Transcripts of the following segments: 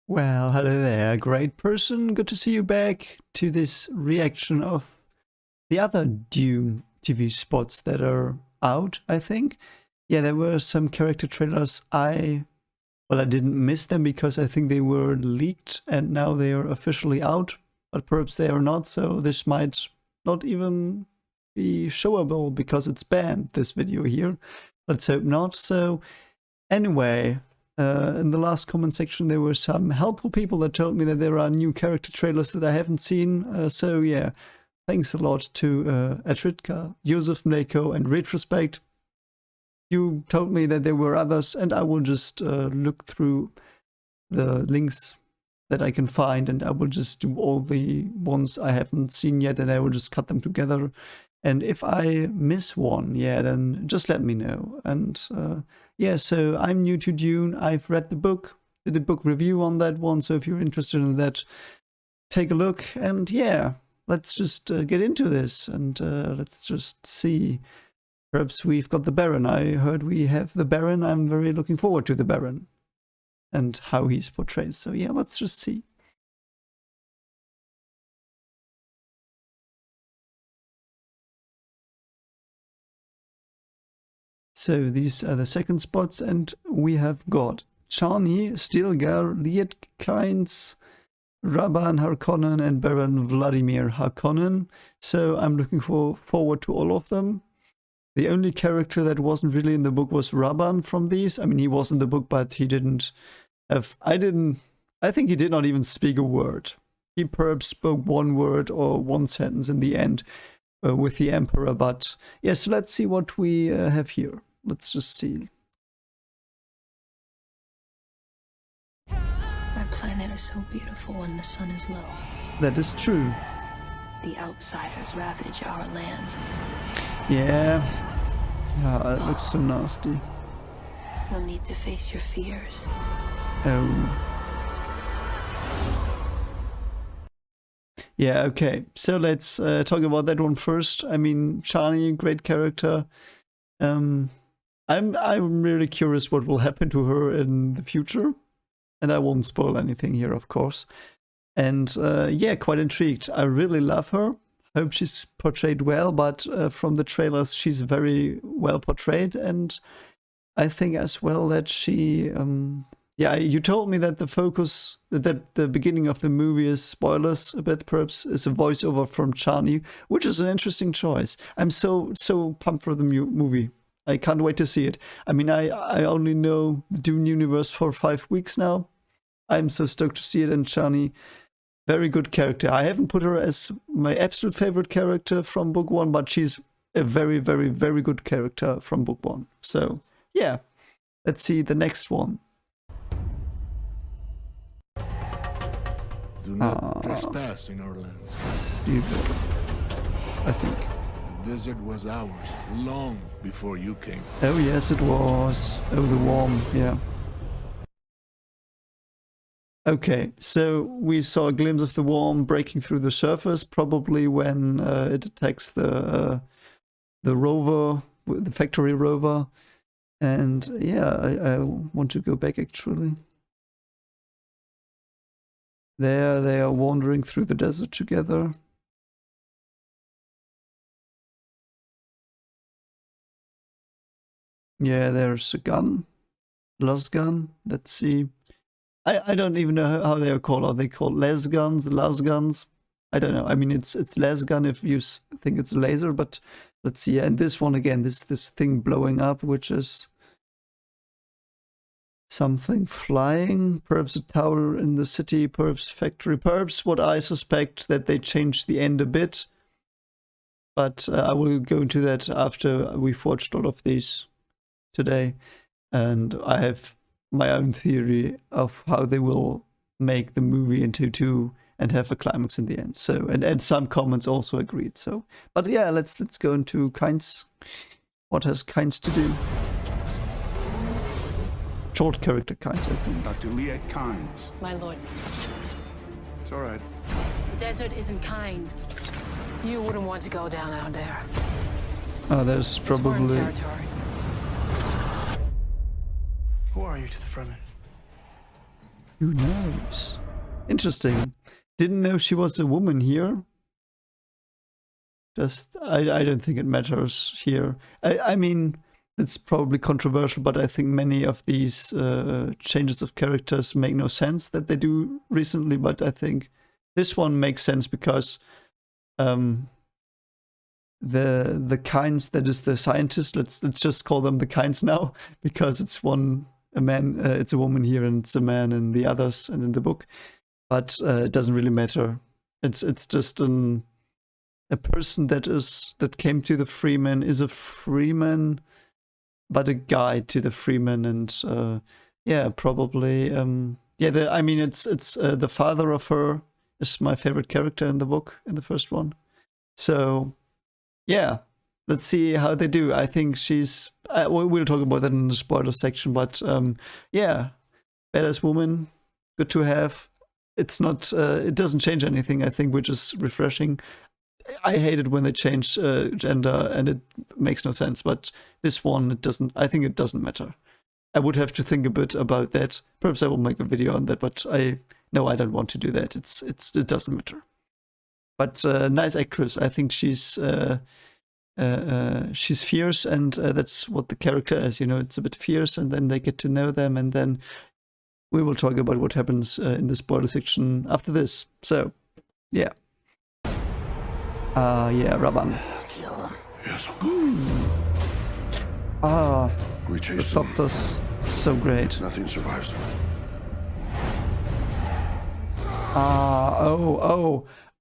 Well, hello there, great person. Good to see you back to this reaction of the other Dune TV spots that are out, I think. Yeah, there were some character trailers. I didn't miss them because I think they were leaked and now they are officially out, but perhaps they are not, so this might not even be showable because it's banned, this video here. Let's hope not. So, anyway, in the last comment section there were some helpful people that told me that there are new character trailers that I haven't seen, so yeah, thanks a lot to Atritka, Joseph Mleko and Retrospect. You told me that there were others, and I will just look through the links that I can find, and I will just do all the ones I haven't seen yet, and I will just cut them together. And if I miss one, yeah, then just let me know. And yeah, so I'm new to Dune. I've read the book, did a book review on that one. So if you're interested in that, take a look. And yeah, let's just get into this and let's just see. Perhaps we've got the Baron. I heard we have the Baron. I'm very looking forward to the Baron and how he's portrayed. So yeah, let's just see. So these are the second spots, and we have got Chani, Stilgar, Lietkynes, Rabban Harkonnen, and Baron Vladimir Harkonnen. So I'm looking forward to all of them. The only character that wasn't really in the book was Rabban from these. I mean, he was in the book, but he didn't have... I think he did not even speak a word. He perhaps spoke one word or one sentence in the end with the Emperor, but yes, so let's see what we have here. Let's just see. Our planet is so beautiful when the sun is low. That is true. The outsiders ravage our lands. Yeah. Yeah, that looks so nasty. You'll need to face your fears. Oh. Yeah, okay. So let's talk about that one first. I mean, Chani, great character. I'm really curious what will happen to her in the future, and I won't spoil anything here, of course. And yeah, quite intrigued. I really love her. Hope she's portrayed well, but from the trailers, she's very well portrayed, and I think as well that she. Yeah, you told me that the focus, that the beginning of the movie is spoilers a bit, perhaps, is a voiceover from Chani, which is an interesting choice. I'm so pumped for the movie. I can't wait to see it. I mean, I only know the Dune universe for 5 weeks now. I'm so stoked to see it, and Chani, very good character. I haven't put her as my absolute favorite character from book one, but she's a very, very, very good character from book one. So, yeah, let's see the next one. Do not trespass in our land. Stupid, I think. The desert was ours long before you came. Oh yes, it was. Oh, the worm, yeah. Okay, so we saw a glimpse of the worm breaking through the surface, probably when it attacks the rover, the factory rover. And yeah, I want to go back actually. There they are wandering through the desert together. Yeah, there's a gun. Las gun. Let's see. I don't even know how they are called. Are they called les guns, las guns? I don't know. I mean, it's les gun if you think it's a laser, but let's see. And this one again, this thing blowing up, which is something flying, perhaps a tower in the city, perhaps factory, perhaps what I suspect that they changed the end a bit. But I will go into that after we've watched all of these today. And I have my own theory of how they will make the movie into two and have a climax in the end. So, and some comments also agreed. So, but yeah, let's go into Kynes. What has Kynes to do? Short character Kynes, I think. Dr. Lietkynes. My lord, It's all right. the desert isn't kind. You wouldn't want to go down out there. There's It's foreign probably... territory. Who are you to the Fremen? Who knows? Interesting. Didn't know she was a woman here. Just, I don't think it matters here. I mean, it's probably controversial, but I think many of these changes of characters make no sense that they do recently, but I think this one makes sense because the Kynes, that is the scientist, let's just call them the Kynes now, because it's a man, it's a woman here and it's a man in the others and in the book, but it doesn't really matter. It's just a person that came to the Fremen, is a Freeman, but a guide to the Fremen, and yeah, probably yeah. I mean, it's the father of her is my favorite character in the book, in the first one. So yeah, let's see how they do. I think she's. We'll talk about that in the spoiler section, but yeah, badass woman, good to have. It's not. It doesn't change anything. I think, which is refreshing. I hate it when they change gender and it makes no sense, but this one, it doesn't. I think it doesn't matter. I would have to think a bit about that. Perhaps I will make a video on that, but I don't want to do that. It doesn't matter. But nice actress. I think she's fierce, and that's what the character is. You know, it's a bit fierce, and then they get to know them, and then we will talk about what happens in the spoiler section after this. So, yeah. Yeah, Rabban. Kill them. Yes. We The chased them. Thopters, so great. Nothing survives them.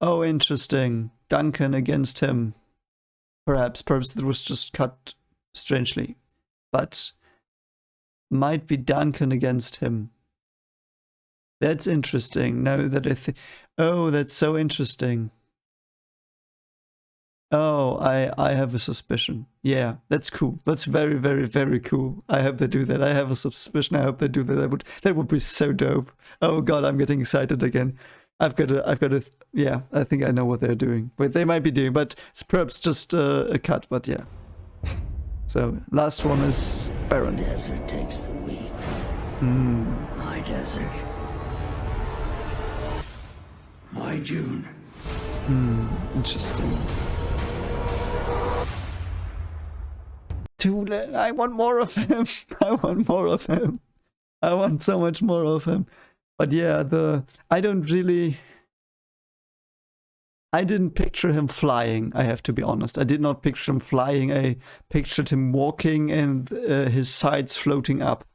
Oh, interesting. Duncan against him. Perhaps it was just cut strangely. But might be Duncan against him. That's interesting. Now that I think... Oh, that's so interesting. Oh, I have a suspicion. Yeah, that's cool. That's very, very, very cool. I hope they do that. I have a suspicion. I hope they do that. That would be so dope. Oh god, I'm getting excited again. I've got to. Yeah, I think I know what they're doing. But they might be doing, but it's perhaps just a cut. But yeah. So last one is Baron. Desert takes the weak. My desert. My Dune. Interesting. I want more of him. I want more of him. I want so much more of him. But yeah, I didn't picture him flying, I have to be honest. I did not picture him flying. I pictured him walking and his sides floating up.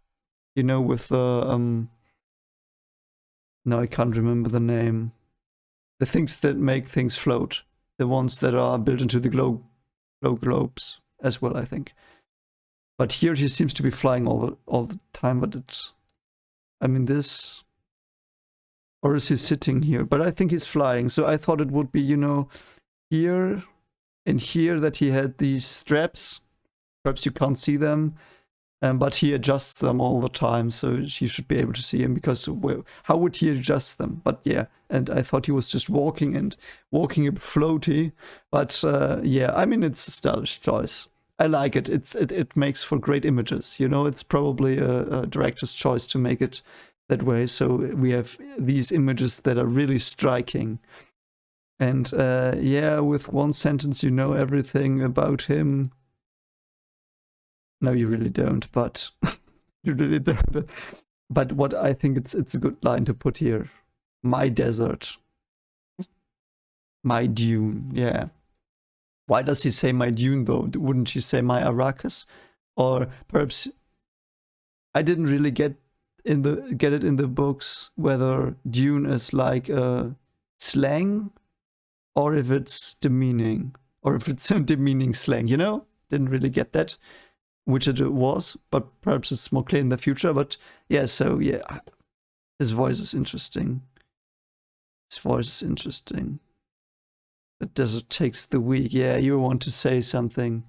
You know, with the no, I can't remember the name. The things that make things float. The ones that are built into the glow globes as well, I think. But here he seems to be flying all the time, but it's... I mean, this... Or is he sitting here? But I think he's flying, so I thought it would be, you know, here and here that he had these straps. Perhaps you can't see them, but he adjusts them all the time, so you should be able to see him, because how would he adjust them? But yeah, and I thought he was just walking a bit floaty, but yeah, I mean, it's a stylish choice. I like it. It makes for great images, you know. It's probably a director's choice to make it that way, so we have these images that are really striking. And yeah, with one sentence you know everything about him. No, you really don't, but you really don't. But what I think it's a good line to put here. My desert. My Dune, yeah. Why does he say my Dune though? Wouldn't he say my Arrakis? Or perhaps I didn't really get it in the books whether Dune is like a slang or if it's demeaning, or if it's a demeaning slang, you know? Didn't really get that, which it was, but perhaps it's more clear in the future. But yeah, so yeah, his voice is interesting. The desert takes the weak. Yeah, you want to say something.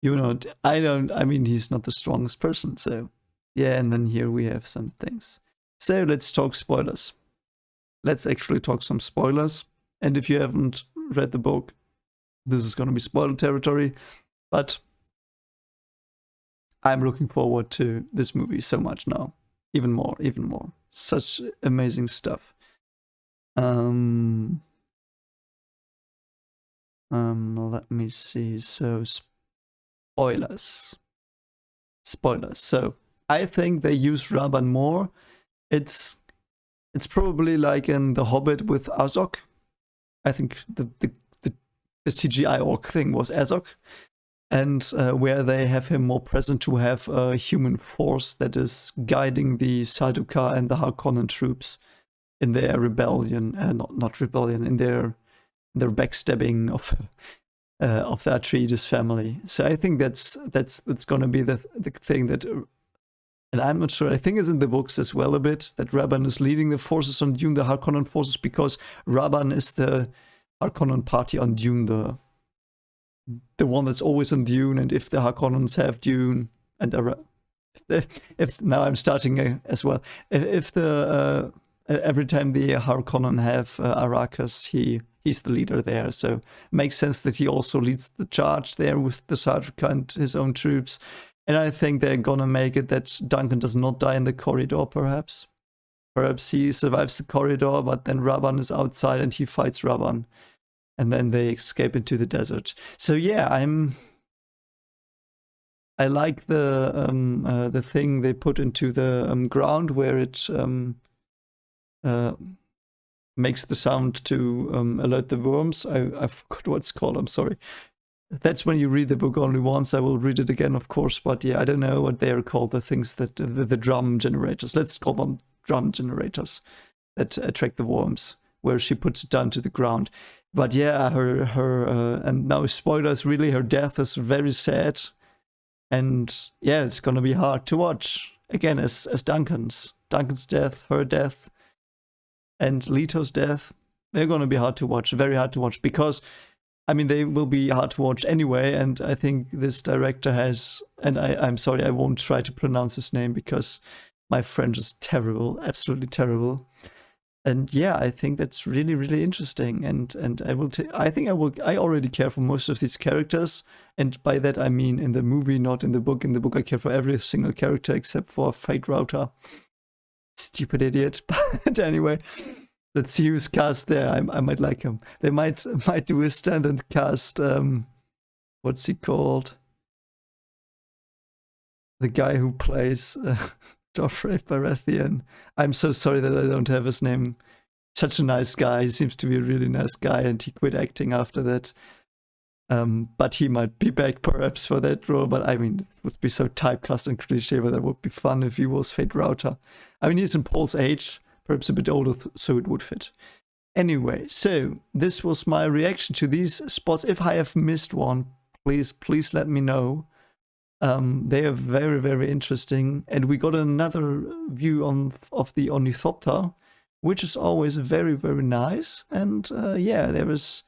You know, I mean, he's not the strongest person, so yeah, and then here we have some things. So let's talk spoilers. Let's actually talk some spoilers. And if you haven't read the book, this is going to be spoiler territory. But I'm looking forward to this movie so much now. even more. Such amazing stuff. Let me see. So spoilers. So I think they use Rabban more. It's probably like in The Hobbit with Azog. I think the CGI orc thing was Azog, and where they have him more present to have a human force that is guiding the Sardaukar and the Harkonnen troops in their rebellion, not rebellion, in their backstabbing of the Atreides family. So I think that's gonna be the thing that, and I'm not sure. I think it's in the books as well a bit that Rabban is leading the forces on Dune, the Harkonnen forces, because Rabban is the Harkonnen party on Dune, the one that's always on Dune. And if the Harkonnens have Dune, and if now I'm starting as well, if the every time the Harkonnen have Arrakis, he's the leader there. So it makes sense that he also leads the charge there with the Sardaukar and his own troops. And I think they're gonna make it that Duncan does not die in the corridor, perhaps. Perhaps he survives the corridor, but then Rabban is outside and he fights Rabban. And then they escape into the desert. So yeah, I like the thing they put into the ground where it makes the sound to alert the worms. I forgot what it's called, I'm sorry. That's when you read the book only once. I will read it again, of course, but yeah, I don't know what they are called, the things that, the drum generators, let's call them drum generators, that attract the worms, where she puts it down to the ground. But yeah, her and now spoilers, really, her death is very sad. And yeah, it's gonna be hard to watch. Again, as Duncan's death, her death, and Leto's death, they're gonna be hard to watch, very hard to watch, because I mean, they will be hard to watch anyway, and I think this director has, and I'm sorry, I won't try to pronounce his name because my French is terrible, absolutely terrible. And yeah, I think that's really, really interesting, and I already care for most of these characters, and by that I mean in the movie, not in the book. In the book I care for every single character except for Fate Router. Stupid idiot. But anyway, let's see who's cast there. I might like him. They might do a standard cast. What's he called? The guy who plays Joffrey Baratheon. I'm so sorry that I don't have his name. Such a nice guy. He seems to be a really nice guy, and he quit acting after that. But he might be back perhaps for that role. But I mean, it would be so typecast and cliche, but that would be fun if he was Fate Router. I mean, he's in Paul's age, perhaps a bit older, so it would fit. Anyway, so this was my reaction to these spots. If I have missed one, please let me know. They are very, very interesting. And we got another view of the Ornithopter, which is always very, very nice. And yeah, there is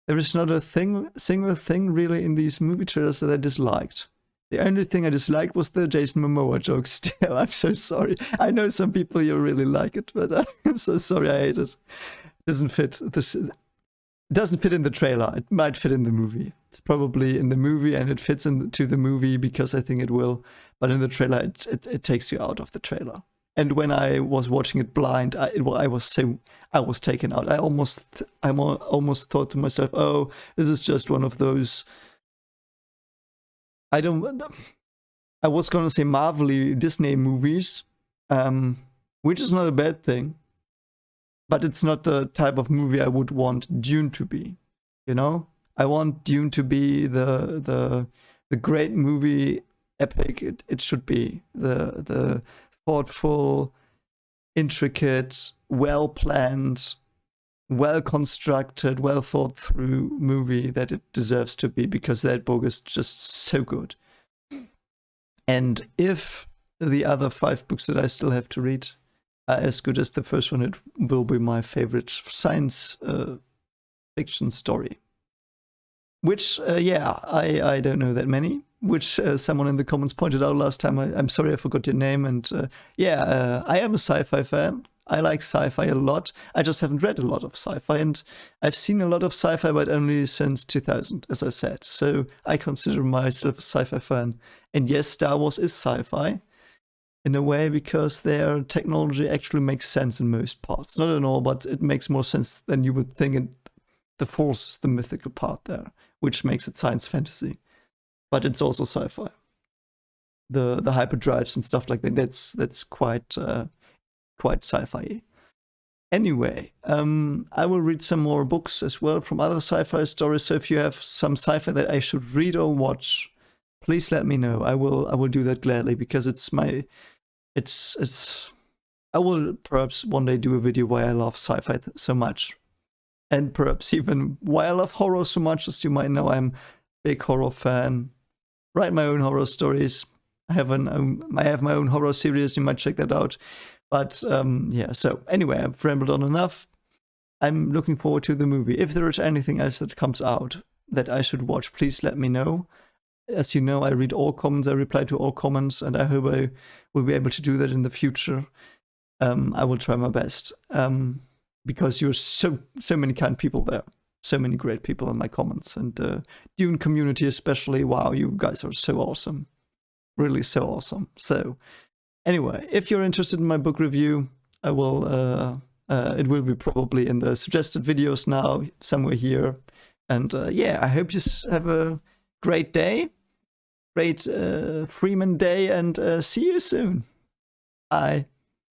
not a single thing really in these movie trailers that I disliked. The only thing I disliked was the Jason Momoa joke still. I'm so sorry. I know some people you really like it, but I'm so sorry I hate it. It doesn't fit. It doesn't fit in the trailer. It might fit in the movie. It's probably in the movie, and it fits into the movie because I think it will. But in the trailer, it takes you out of the trailer. And when I was watching it blind, I was taken out. I almost thought to myself, oh, this is just one of those. I was gonna say Marvel-y Disney movies, which is not a bad thing, but it's not the type of movie I would want Dune to be. You know, I want Dune to be the great movie epic it should be, the thoughtful, intricate, well planned, well constructed, well thought through movie that it deserves to be, because that book is just so good. And if the other 5 books that I still have to read are as good as the first one, it will be my favorite science fiction story. Which, yeah, I don't know that many, which someone in the comments pointed out last time. I'm sorry I forgot your name. And yeah, I am a sci-fi fan. I like sci-fi a lot. I just haven't read a lot of sci-fi, and I've seen a lot of sci-fi, but only since 2000, as I said. So I consider myself a sci-fi fan. And yes, Star Wars is sci-fi. in a way, because their technology actually makes sense in most parts. Not in all, but it makes more sense than you would think. And the Force is the mythical part there, which makes it science fantasy. But it's also sci-fi. The hyperdrives and stuff like that, that's quite sci-fi. Anyway, I will read some more books as well from other sci-fi stories. So if you have some sci-fi that I should read or watch, please let me know. I will do that gladly, because I will perhaps one day do a video why I love sci-fi so much, and perhaps even why I love horror so much. As you might know, I'm a big horror fan. Write my own horror stories. I have my own horror series. You might check that out. But yeah, so anyway, I've rambled on enough. I'm looking forward to the movie. If there is anything else that comes out that I should watch, please let me know. As you know, I read all comments, I reply to all comments, and I hope I will be able to do that in the future. I will try my best, because you're so many kind people there. So many great people in my comments, and Dune community especially. Wow, you guys are so awesome. Really so awesome. So anyway, if you're interested in my book review, I will it will be probably in the suggested videos now, somewhere here. And yeah, I hope you have a great day, great Fremen day, and see you soon. Bye.